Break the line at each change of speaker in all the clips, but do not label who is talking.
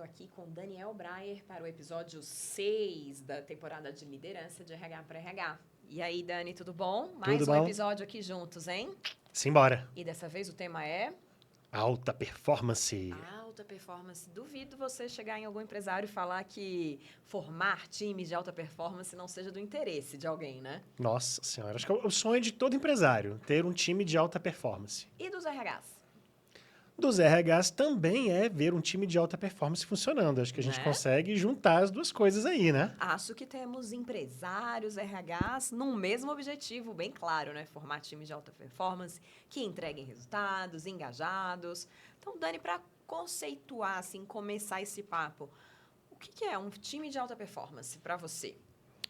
estou aqui com Daniel Breyer para o episódio 6 da temporada de liderança de RH para RH. E aí, Dani, tudo bom? Mais
Tudo
um
bom?
episódio aqui juntos, hein?
Simbora.
E dessa vez o tema é
Alta performance.
alta performance. Duvido você chegar em algum empresário e falar que formar times de alta performance não seja do interesse de alguém, né?
Nossa senhora, acho que é o sonho de todo empresário, ter um time de alta performance.
E dos RHs,
Dos RHs também é ver um time de alta performance funcionando. Acho que a gente
né?
consegue juntar as duas coisas aí, né?
Acho que temos empresários, RHs, num mesmo objetivo, bem claro, né? Formar times de alta performance que entreguem resultados, engajados. Então, Dani, para conceituar, assim, começar esse papo, o que é um time de alta performance para você?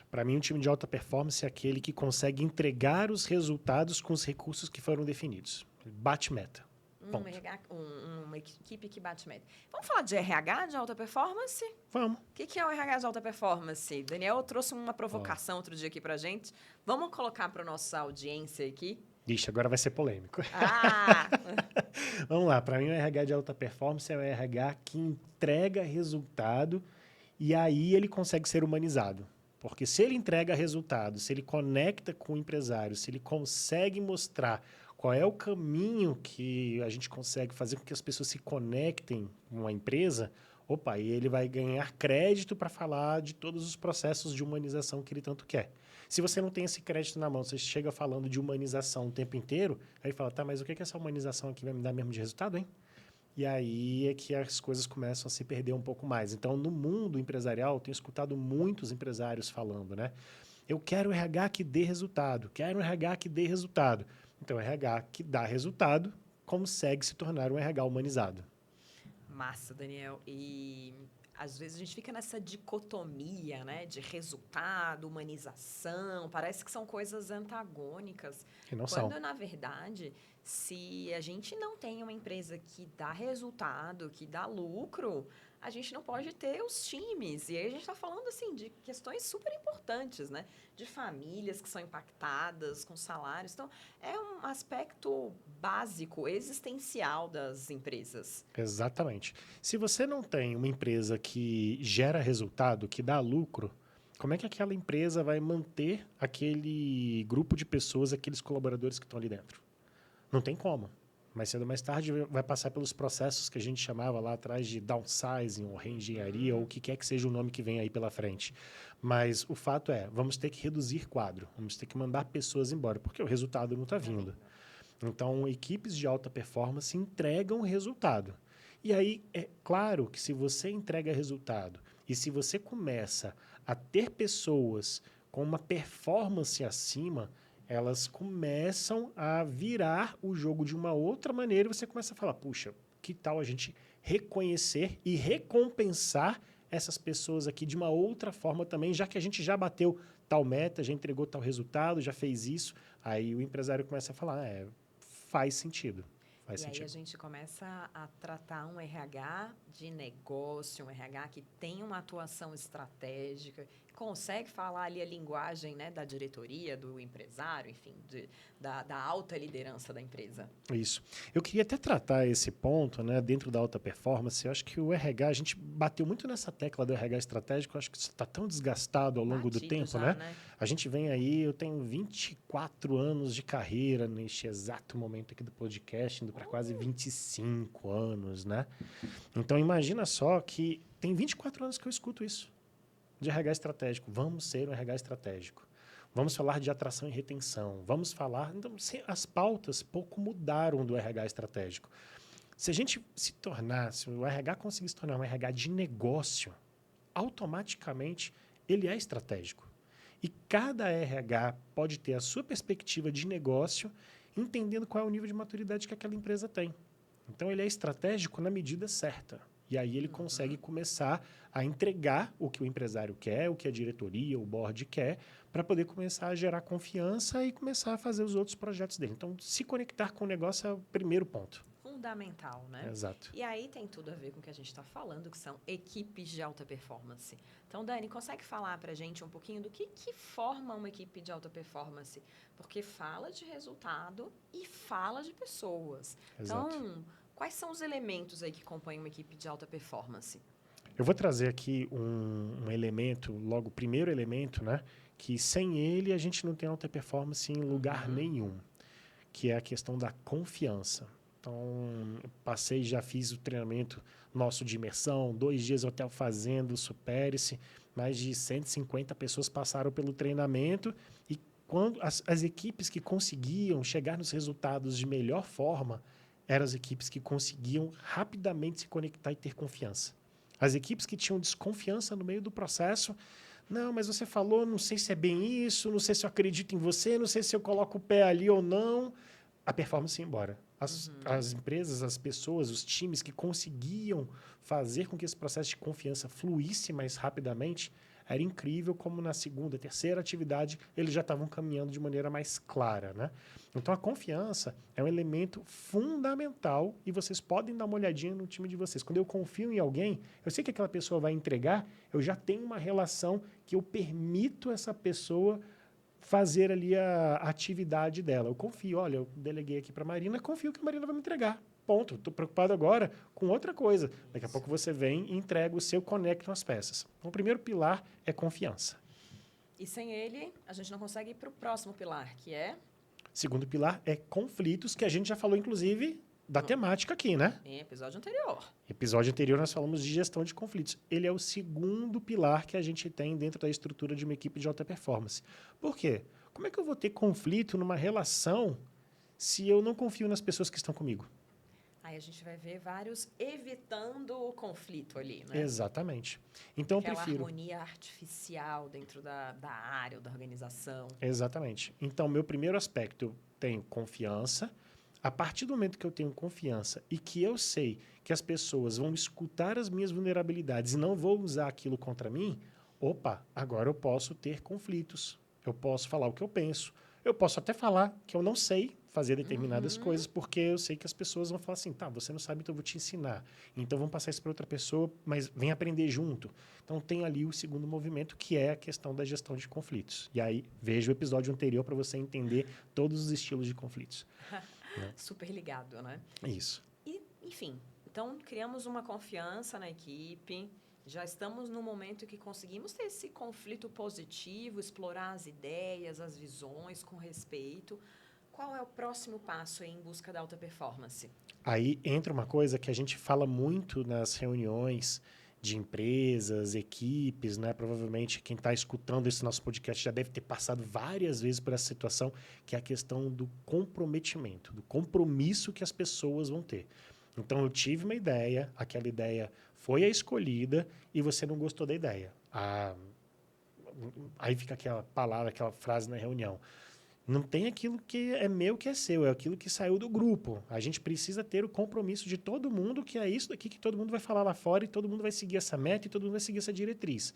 Para mim, um time de alta performance é aquele que consegue entregar os resultados com os recursos que foram definidos. Bate meta. Ponto.
Uma equipe que bate meta. Vamos falar de RH de alta performance?
Vamos.
O que é o RH de alta performance? Daniel trouxe uma provocação outro dia aqui pra gente. Vamos colocar para nossa audiência aqui.
Ixi, agora vai ser polêmico.
Ah!
Vamos lá, para mim o RH de alta performance é o RH que entrega resultado e aí ele consegue ser humanizado. Porque se ele entrega resultado, se ele conecta com o empresário, se ele consegue mostrar qual é o caminho que a gente consegue fazer com que as pessoas se conectem com a empresa, opa, e ele vai ganhar crédito para falar de todos os processos de humanização que ele tanto quer. Se você não tem esse crédito na mão, você chega falando de humanização o tempo inteiro, aí fala, tá, mas o que essa humanização aqui vai me dar mesmo de resultado, hein? E aí é que as coisas começam a se perder um pouco mais. Então, no mundo empresarial, eu tenho escutado muitos empresários falando, né? Eu quero um RH que dê resultado, quero um RH que dê resultado. Então, o RH que dá resultado consegue se tornar um RH humanizado.
Massa, Daniel. E às vezes a gente fica nessa dicotomia, né, de resultado, humanização, parece que são coisas antagônicas,
E não
quando
são.
na verdade, se a gente não tem uma empresa que dá resultado, que dá lucro, a gente não pode ter os times. E aí a gente está falando assim de questões super importantes, né, de famílias que são impactadas com salários. Então, é um aspecto básico, existencial das empresas.
Exatamente. Se você não tem uma empresa que gera resultado, que dá lucro, como é que aquela empresa vai manter aquele grupo de pessoas, aqueles colaboradores que estão ali dentro? Não tem como. Mais cedo ou mais tarde vai passar pelos processos que a gente chamava lá atrás de downsizing ou reengenharia ou o que quer que seja o nome que vem aí pela frente. Mas o fato é, vamos ter que reduzir quadro, vamos ter que mandar pessoas embora, porque o resultado não está vindo. Então, equipes de alta performance entregam resultado. E aí, é claro que se você entrega resultado e se você começa a ter pessoas com uma performance acima, elas começam a virar o jogo de uma outra maneira e você começa a falar, puxa, que tal a gente reconhecer e recompensar essas pessoas aqui de uma outra forma também, já que a gente já bateu tal meta, já entregou tal resultado, já fez isso, aí o empresário começa a falar, faz sentido. Faz
E aí a
sentido.
gente começa a tratar um RH de negócio, um RH que tem uma atuação estratégica, consegue falar ali a linguagem, né, da diretoria, do empresário, enfim, da alta liderança da empresa.
Isso. Eu queria até tratar esse ponto, né, dentro da alta performance. Eu acho que o RH, a gente bateu muito nessa tecla do RH estratégico, eu acho que isso está tão desgastado ao longo do
Batido
tempo,
já,
né? A gente vem aí, eu tenho 24 anos de carreira neste exato momento aqui do podcast, indo para quase 25 anos, né? Então imagina só que tem 24 anos que eu escuto isso, de RH estratégico. Vamos ser um RH estratégico. Vamos falar de atração e retenção. Vamos falar... Então, as pautas pouco mudaram do RH estratégico. Se a gente se tornar, se o RH conseguir se tornar um RH de negócio, automaticamente ele é estratégico. E cada RH pode ter a sua perspectiva de negócio, entendendo qual é o nível de maturidade que aquela empresa tem. Então, ele é estratégico na medida certa. E aí ele consegue começar a entregar o que o empresário quer, o que a diretoria, o board quer, para poder começar a gerar confiança e começar a fazer os outros projetos dele. Então, se conectar com o negócio é o primeiro ponto.
Fundamental, né?
Exato.
E aí tem tudo a ver com o que a gente está falando, que são equipes de alta performance. Então, Dani, consegue falar para a gente um pouquinho do que forma uma equipe de alta performance? Porque fala de resultado e fala de pessoas.
Exato.
Então, quais são os elementos aí que compõem uma equipe de alta performance?
Eu vou trazer aqui um elemento, logo o primeiro elemento, né? Que sem ele a gente não tem alta performance em lugar nenhum, que é a questão da confiança. Então, já fiz o treinamento nosso de imersão, 2 dias hotel fazendo, supere-se, mais de 150 pessoas passaram pelo treinamento e quando as equipes que conseguiam chegar nos resultados de melhor forma eram as equipes que conseguiam rapidamente se conectar e ter confiança. As equipes que tinham desconfiança no meio do processo, não, mas você falou, não sei se é bem isso, não sei se eu acredito em você, não sei se eu coloco o pé ali ou não, a performance ia embora. As empresas, as pessoas, os times que conseguiam fazer com que esse processo de confiança fluísse mais rapidamente, era incrível como na segunda, terceira atividade eles já estavam caminhando de maneira mais clara, né? Então a confiança é um elemento fundamental e vocês podem dar uma olhadinha no time de vocês. Quando eu confio em alguém, eu sei que aquela pessoa vai entregar, eu já tenho uma relação que eu permito essa pessoa fazer ali a atividade dela. Eu confio, olha, eu deleguei aqui para a Marina, confio que a Marina vai me entregar. Ponto. Estou preocupado agora com outra coisa. Daqui a pouco você vem e entrega o seu, conectam as peças. Então, o primeiro pilar é confiança.
E sem ele, a gente não consegue ir para o próximo pilar, que é...
Segundo pilar é conflitos, que a gente já falou, inclusive, da temática aqui, né?
Em episódio anterior.
Episódio anterior nós falamos de gestão de conflitos. Ele é o segundo pilar que a gente tem dentro da estrutura de uma equipe de alta performance. Por quê? Como é que eu vou ter conflito numa relação se eu não confio nas pessoas que estão comigo?
Aí a gente vai ver vários evitando o conflito ali, né?
Exatamente. Então
Aquela
eu prefiro...
harmonia artificial dentro da área ou da organização.
Exatamente. Então, meu primeiro aspecto, eu tenho confiança. A partir do momento que eu tenho confiança e que eu sei que as pessoas vão escutar as minhas vulnerabilidades e não vão usar aquilo contra mim, opa, agora eu posso ter conflitos. Eu posso falar o que eu penso. Eu posso até falar que eu não sei fazer determinadas coisas, porque eu sei que as pessoas vão falar assim, tá, você não sabe, então eu vou te ensinar. Então vamos passar isso para outra pessoa, mas vem aprender junto. Então tem ali o segundo movimento, que é a questão da gestão de conflitos. E aí, veja o episódio anterior para você entender todos os estilos de conflitos. Né?
Super ligado, né?
Isso.
E, enfim, então criamos uma confiança na equipe, já estamos no momento que conseguimos ter esse conflito positivo, explorar as ideias, as visões com respeito. Qual é o próximo passo em busca da alta performance?
Aí entra uma coisa que a gente fala muito nas reuniões de empresas, equipes, né? Provavelmente quem está escutando esse nosso podcast já deve ter passado várias vezes por essa situação, que é a questão do comprometimento, do compromisso que as pessoas vão ter. Então, eu tive uma ideia, aquela ideia foi a escolhida e você não gostou da ideia. Aí fica aquela palavra, aquela frase na reunião. Não tem aquilo que é meu que é seu, é aquilo que saiu do grupo. A gente precisa ter o compromisso de todo mundo, que é isso daqui que todo mundo vai falar lá fora e todo mundo vai seguir essa meta e todo mundo vai seguir essa diretriz.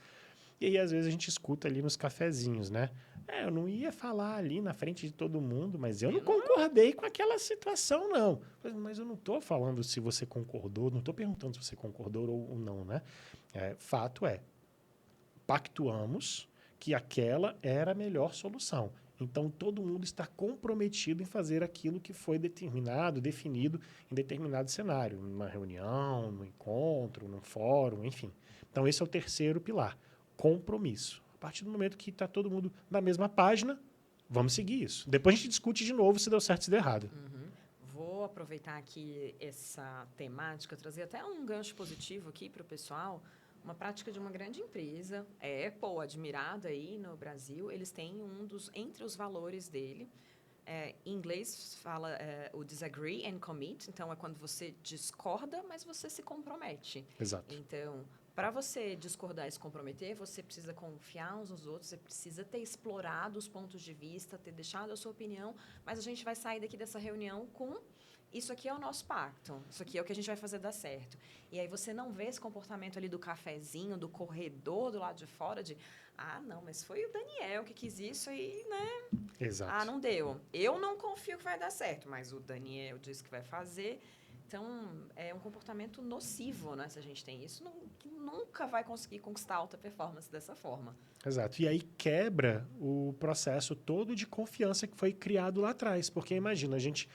E aí, às vezes, a gente escuta ali nos cafezinhos, né? Eu não ia falar ali na frente de todo mundo, mas eu não concordei com aquela situação, não. Mas eu não estou falando se você concordou, não estou perguntando se você concordou ou não, né? Fato é, pactuamos que aquela era a melhor solução. Então, todo mundo está comprometido em fazer aquilo que foi determinado, definido em determinado cenário, numa reunião, num encontro, num fórum, enfim. Então, esse é o terceiro pilar, compromisso. A partir do momento que está todo mundo na mesma página, vamos seguir isso. Depois a gente discute de novo se deu certo ou se deu errado.
Vou aproveitar aqui essa temática, trazer até um gancho positivo aqui para o pessoal. Uma prática de uma grande empresa, a Apple, admirada aí no Brasil, eles têm entre os valores dele, em inglês fala o disagree and commit, então é quando você discorda, mas você se compromete.
Exato.
Então, para você discordar e se comprometer, você precisa confiar uns nos outros, você precisa ter explorado os pontos de vista, ter deixado a sua opinião, mas a gente vai sair daqui dessa reunião com... Isso aqui é o nosso pacto, isso aqui é o que a gente vai fazer dar certo. E aí você não vê esse comportamento ali do cafezinho, do corredor do lado de fora, de não, mas foi o Daniel que quis isso e, né?
Exato.
Não deu. Eu não confio que vai dar certo, mas o Daniel disse que vai fazer. Então, é um comportamento nocivo, né? Se a gente tem isso, nunca vai conseguir conquistar alta performance dessa forma.
Exato. E aí quebra o processo todo de confiança que foi criado lá atrás. Porque imagina, a gente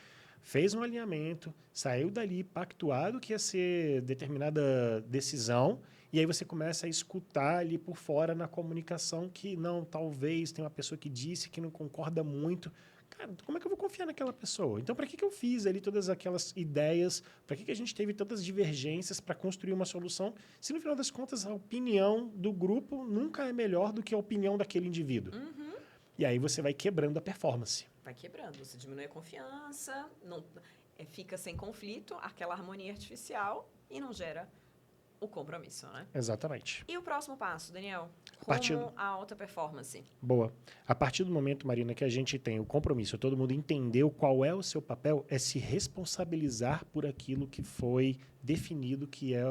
fez um alinhamento, saiu dali pactuado que ia ser determinada decisão E aí você começa a escutar ali por fora na comunicação que não, talvez tem uma pessoa que disse que não concorda muito. Cara, como é que eu vou confiar naquela pessoa? Então, para que eu fiz ali todas aquelas ideias? Para que a gente teve tantas divergências para construir uma solução? Se no final das contas a opinião do grupo nunca é melhor do que a opinião daquele indivíduo.
Uhum.
E aí você vai quebrando a performance.
Vai quebrando, você diminui a confiança, não, fica sem conflito, aquela harmonia artificial e não gera o compromisso, né?
Exatamente.
E o próximo passo, Daniel?
Partir-
Rumo à alta performance.
Boa. A partir do momento, Marina, que a gente tem o compromisso, todo mundo entendeu qual é o seu papel, é se responsabilizar por aquilo que foi definido, que é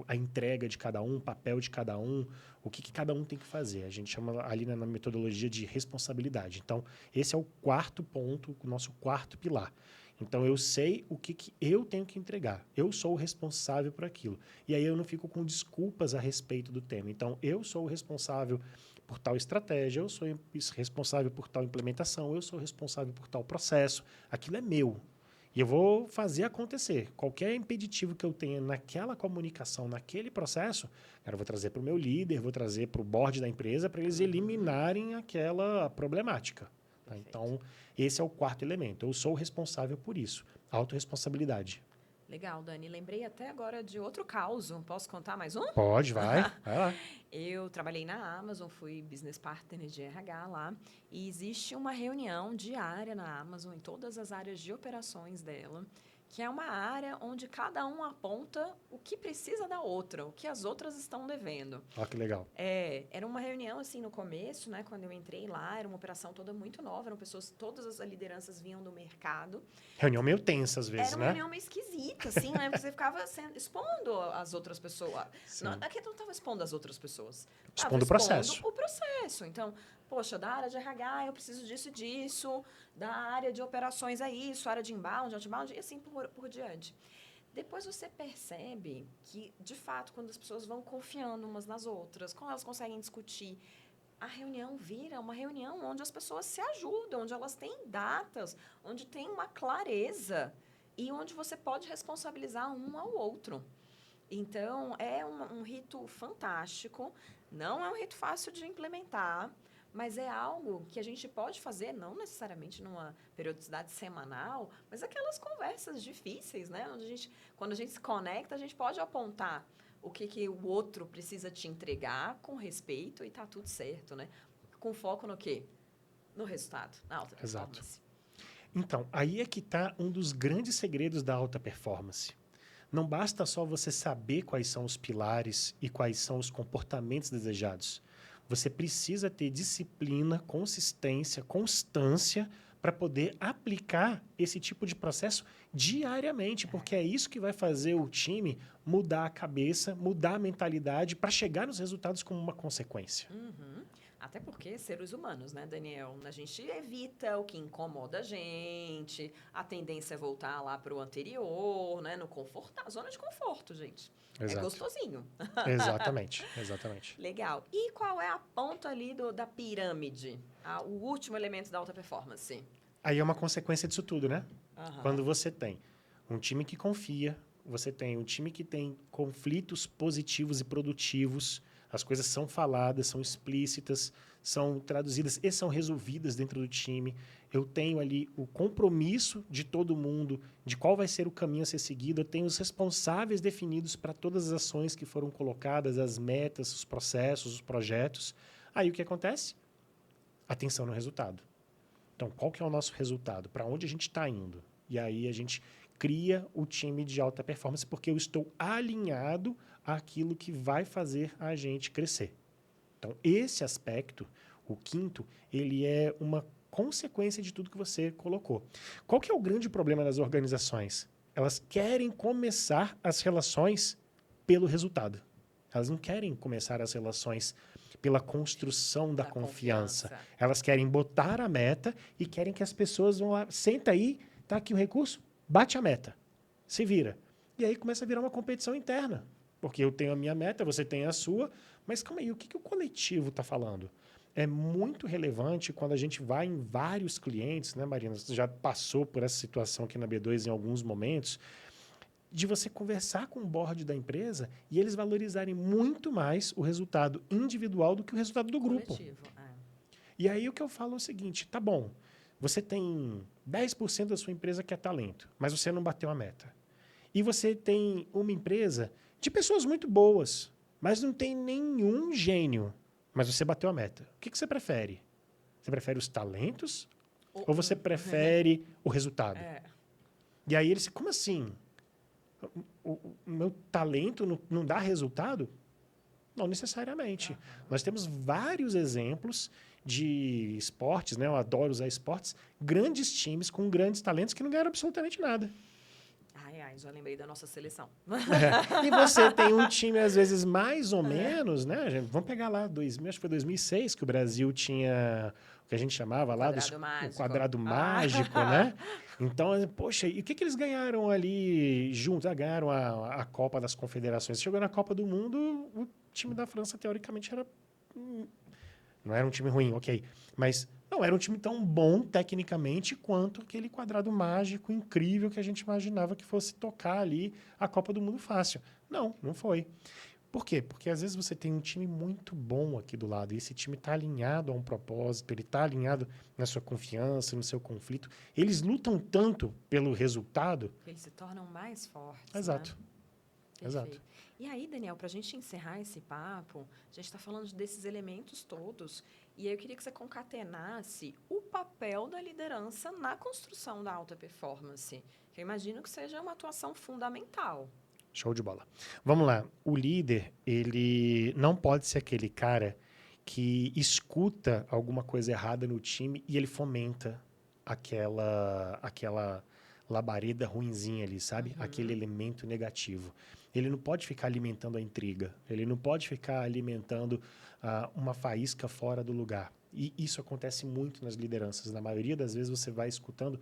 a entrega de cada um, o papel de cada um, o que cada um tem que fazer. A gente chama ali na metodologia de responsabilidade. Então, esse é o quarto ponto, o nosso quarto pilar. Então, eu sei o que eu tenho que entregar. Eu sou o responsável por aquilo. E aí eu não fico com desculpas a respeito do tema. Então, eu sou o responsável por tal estratégia, eu sou responsável por tal implementação, eu sou responsável por tal processo. Aquilo é meu. E eu vou fazer acontecer. Qualquer impeditivo que eu tenha naquela comunicação, naquele processo, cara, eu vou trazer para o meu líder, vou trazer para o board da empresa para eles eliminarem aquela problemática. Tá? Então, esse é o quarto elemento. Eu sou o responsável por isso. Autorresponsabilidade.
Legal, Dani. Lembrei até agora de outro caso. Posso contar mais um?
Pode, vai lá.
Eu trabalhei na Amazon, fui business partner de RH lá, e existe uma reunião diária na Amazon, em todas as áreas de operações dela, que é uma área onde cada um aponta o que precisa da outra, o que as outras estão devendo.
Olha que legal.
Era uma reunião, assim, no começo, né, quando eu entrei lá, era uma operação toda muito nova, eram pessoas, todas as lideranças vinham do mercado.
Reunião meio tensa às vezes,
Era uma
né?
reunião meio esquisita, assim, né? Porque você ficava expondo as outras pessoas.
Sim.
Não é que eu não estava expondo as outras pessoas.
Expondo o processo.
O processo. Então, poxa, da área de RH eu preciso disso e disso, da área de operações é isso, área de inbound, outbound, e assim por diante. Depois você percebe que, de fato, quando as pessoas vão confiando umas nas outras, quando elas conseguem discutir, a reunião vira uma reunião onde as pessoas se ajudam, onde elas têm datas, onde tem uma clareza e onde você pode responsabilizar um ao outro. Então, é um rito fantástico, não é um rito fácil de implementar, mas é algo que a gente pode fazer, não necessariamente numa periodicidade semanal, mas aquelas conversas difíceis, né? Onde quando a gente se conecta, a gente pode apontar o que o outro precisa te entregar com respeito e tá tudo certo, né? Com foco no quê? No resultado, na alta performance.
Exato. Então, aí é que está um dos grandes segredos da alta performance. Não basta só você saber quais são os pilares e quais são os comportamentos desejados. Você precisa ter disciplina, consistência, constância para poder aplicar esse tipo de processo diariamente, porque é isso que vai fazer o time mudar a cabeça, mudar a mentalidade para chegar nos resultados como uma consequência.
Uhum. Até porque seres humanos, né, Daniel? A gente evita o que incomoda a gente, a tendência é voltar lá para o anterior, né, no conforto, zona de conforto, gente.
Exato.
É gostosinho.
Exatamente, exatamente.
Legal. E qual é a ponta ali da pirâmide? O último elemento da alta performance?
Aí é uma consequência disso tudo, né?
Aham.
Quando você tem um time que confia, você tem um time que tem conflitos positivos e produtivos, as coisas são faladas, são explícitas, são traduzidas e são resolvidas dentro do time. Eu tenho ali o compromisso de todo mundo, de qual vai ser o caminho a ser seguido. Eu tenho os responsáveis definidos para todas as ações que foram colocadas, as metas, os processos, os projetos. Aí o que acontece? Atenção no resultado. Então, qual que é o nosso resultado? Para onde a gente está indo? E aí a gente cria o time de alta performance porque eu estou alinhado àquilo que vai fazer a gente crescer. Então, esse aspecto, o quinto, ele é uma consequência de tudo que você colocou. Qual que é o grande problema das organizações? Elas querem começar as relações pelo resultado. Elas não querem começar as relações pela construção da confiança. Elas querem botar a meta e querem que as pessoas vão lá, senta aí, tá aqui o recurso, bate a meta, se vira. E aí começa a virar uma competição interna, porque eu tenho a minha meta, você tem a sua, mas calma aí, o que o coletivo está falando? É muito relevante quando a gente vai em vários clientes, né, Marina? Você já passou por essa situação aqui na B2 em alguns momentos. de você conversar com o board da empresa e eles valorizarem muito mais o resultado individual do que o resultado do grupo.
Coletivo,
E aí o que eu falo é o seguinte, tá bom, você tem 10% da sua empresa que é talento, mas você não bateu a meta. E você tem uma empresa de pessoas muito boas, mas não tem nenhum gênio, mas você bateu a meta. O que você prefere? Você prefere os talentos ou você prefere o resultado? E aí eles, como assim? O meu talento não dá resultado? Não necessariamente. Nós temos vários exemplos de esportes, né? Eu adoro usar esportes, grandes times com grandes talentos que não ganharam absolutamente nada.
Já lembrei da nossa seleção.
E você tem um time, às vezes, mais ou menos, né? Vamos pegar lá, acho que foi 2006 que o Brasil tinha o que a gente chamava lá o quadrado mágico, né? Então, poxa, e o que eles ganharam ali juntos? Ganharam a Copa das Confederações. Chegou na Copa do Mundo, o time da França, teoricamente, não era um time ruim, ok. Mas não era um time tão bom, tecnicamente, quanto aquele quadrado mágico incrível que a gente imaginava que fosse tocar ali a Copa do Mundo fácil. Não foi. Por quê? Porque às vezes você tem um time muito bom aqui do lado e esse time está alinhado a um propósito, ele está alinhado na sua confiança, no seu conflito. Eles lutam tanto pelo resultado.
Eles se tornam mais fortes.
Exato.
Né? Exato. E aí, Daniel, para a gente encerrar esse papo, a gente está falando desses elementos todos, e aí eu queria que você concatenasse o papel da liderança na construção da alta performance, que eu imagino que seja uma atuação fundamental.
Show de bola. Vamos lá. O líder, ele não pode ser aquele cara que escuta alguma coisa errada no time e ele fomenta aquela labareda ruinzinha ali, sabe? Aquele elemento negativo. Ele não pode ficar alimentando a intriga. Ele não pode ficar alimentando uma faísca fora do lugar. E isso acontece muito nas lideranças. Na maioria das vezes você vai escutando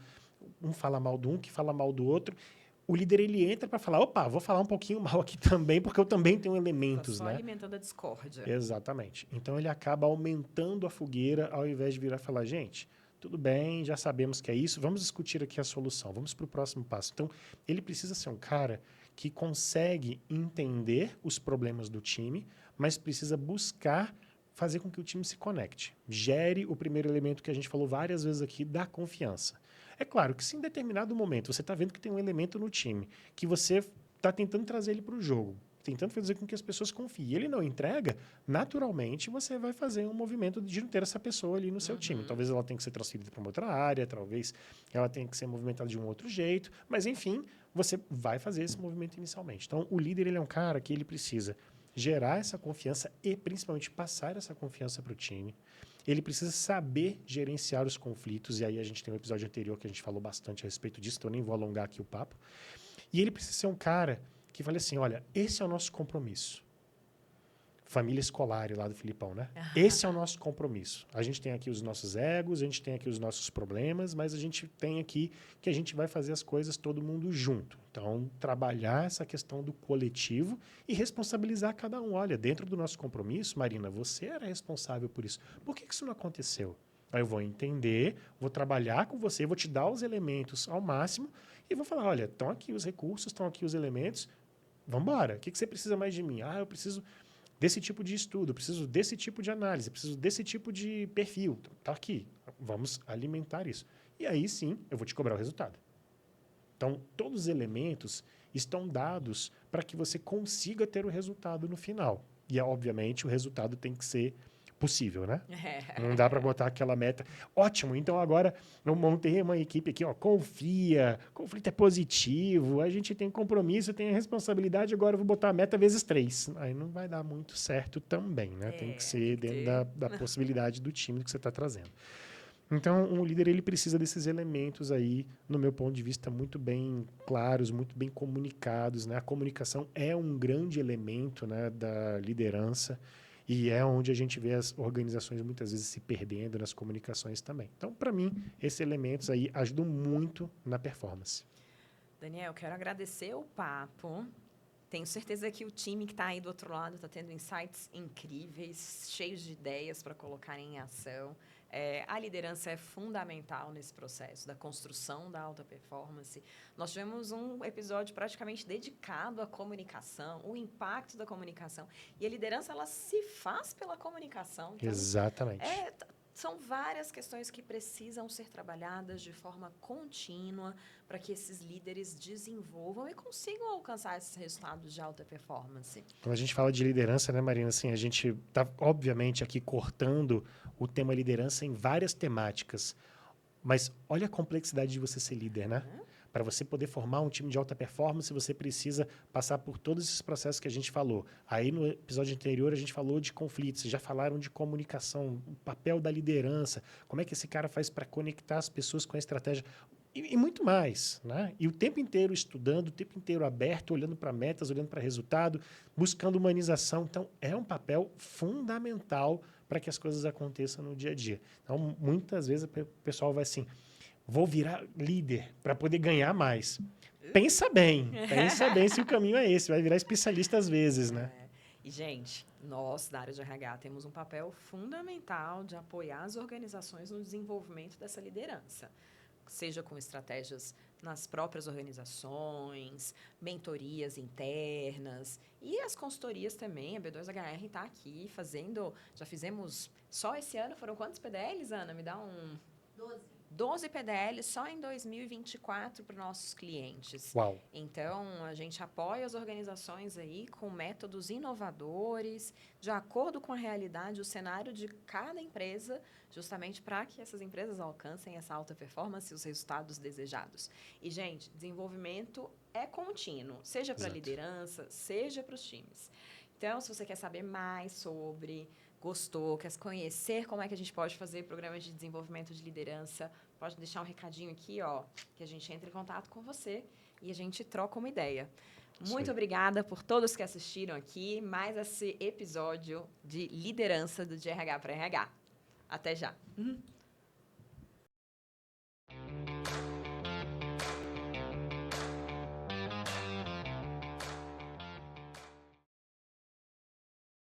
um fala mal do um, que fala mal do outro. O líder, ele entra para falar, opa, vou falar um pouquinho mal aqui também, porque eu também tenho elementos,
só
né?
alimentando a discórdia.
Exatamente. Então, ele acaba aumentando a fogueira ao invés de virar e falar, gente, tudo bem, já sabemos que é isso, vamos discutir aqui a solução, vamos para o próximo passo. Então, ele precisa ser um cara que consegue entender os problemas do time, mas precisa buscar fazer com que o time se conecte. Gere o primeiro elemento que a gente falou várias vezes aqui, da confiança. É claro que se em determinado momento você está vendo que tem um elemento no time que você está tentando trazer ele para o jogo, tentando fazer com que as pessoas confiem, e ele não entrega, naturalmente você vai fazer um movimento de não ter essa pessoa ali no seu time. Talvez ela tenha que ser transferida para uma outra área, talvez ela tenha que ser movimentada de um outro jeito, mas enfim, você vai fazer esse movimento inicialmente. Então, o líder, ele é um cara que ele precisa gerar essa confiança e principalmente passar essa confiança para o time. Ele precisa saber gerenciar os conflitos, e aí a gente tem um episódio anterior que a gente falou bastante a respeito disso, então eu nem vou alongar aqui o papo. E ele precisa ser um cara que fale assim, olha, esse é o nosso compromisso. Família escolar lá do Filipão, né? Esse é o nosso compromisso. A gente tem aqui os nossos egos, a gente tem aqui os nossos problemas, mas a gente tem aqui que a gente vai fazer as coisas todo mundo junto. Então, trabalhar essa questão do coletivo e responsabilizar cada um. Olha, dentro do nosso compromisso, Marina, você era responsável por isso. Por que isso não aconteceu? Aí eu vou entender, vou trabalhar com você, vou te dar os elementos ao máximo e vou falar, olha, estão aqui os recursos, estão aqui os elementos, vamos embora. O que você precisa mais de mim? Eu preciso desse tipo de estudo, eu preciso desse tipo de análise, eu preciso desse tipo de perfil. Está aqui, vamos alimentar isso. E aí sim, eu vou te cobrar o resultado. Então, todos os elementos estão dados para que você consiga ter o resultado no final. E, obviamente, o resultado tem que ser possível, né? Não dá para botar aquela meta. Ótimo, então agora eu montei uma equipe aqui, confia, conflito é positivo, a gente tem compromisso, tem a responsabilidade, agora eu vou botar a meta vezes 3. Aí não vai dar muito certo também, né? Tem que ser dentro da possibilidade do time que você está trazendo. Então, um líder, ele precisa desses elementos aí, no meu ponto de vista, muito bem claros, muito bem comunicados, né? A comunicação é um grande elemento, né, da liderança e é onde a gente vê as organizações muitas vezes se perdendo nas comunicações também. Então, para mim, esses elementos aí ajudam muito na performance.
Daniel, quero agradecer o papo. Tenho certeza que o time que está aí do outro lado está tendo insights incríveis, cheios de ideias para colocar em ação. A liderança é fundamental nesse processo da construção da alta performance. Nós tivemos um episódio praticamente dedicado à comunicação, o impacto da comunicação. E a liderança, ela se faz pela comunicação. Então,
Exatamente.
são várias questões que precisam ser trabalhadas de forma contínua para que esses líderes desenvolvam e consigam alcançar esses resultados de alta performance.
Quando a gente fala de liderança, né, Marina, assim, a gente está, obviamente, aqui cortando o tema liderança em várias temáticas. Mas olha a complexidade de você ser líder, né? Para você poder formar um time de alta performance, você precisa passar por todos esses processos que a gente falou. Aí, no episódio anterior, a gente falou de conflitos, já falaram de comunicação, o papel da liderança, como é que esse cara faz para conectar as pessoas com a estratégia, e muito mais, né? E o tempo inteiro estudando, o tempo inteiro aberto, olhando para metas, olhando para resultado, buscando humanização. Então, é um papel fundamental para que as coisas aconteçam no dia a dia. Então, muitas vezes, o pessoal vai assim... Vou virar líder para poder ganhar mais. Pensa bem se o caminho é esse. Vai virar especialista às vezes, né?
E, gente, nós, da área de RH, temos um papel fundamental de apoiar as organizações no desenvolvimento dessa liderança. Seja com estratégias nas próprias organizações, mentorias internas e as consultorias também. A B2HR está aqui fazendo... Já fizemos... Só esse ano foram quantos PDLs, Ana? Me dá um... 12 PDLs só em 2024 para nossos clientes.
Uau!
Então, a gente apoia as organizações aí com métodos inovadores, de acordo com a realidade, o cenário de cada empresa, justamente para que essas empresas alcancem essa alta performance e os resultados desejados. E, gente, desenvolvimento é contínuo, seja para a liderança, seja para os times. Então, se você quer saber mais sobre... Gostou, quer conhecer como é que a gente pode fazer programas de desenvolvimento de liderança, pode deixar um recadinho aqui, ó, que a gente entra em contato com você e a gente troca uma ideia. Muito obrigada por todos que assistiram aqui, mais esse episódio de liderança do RH para RH. Até já!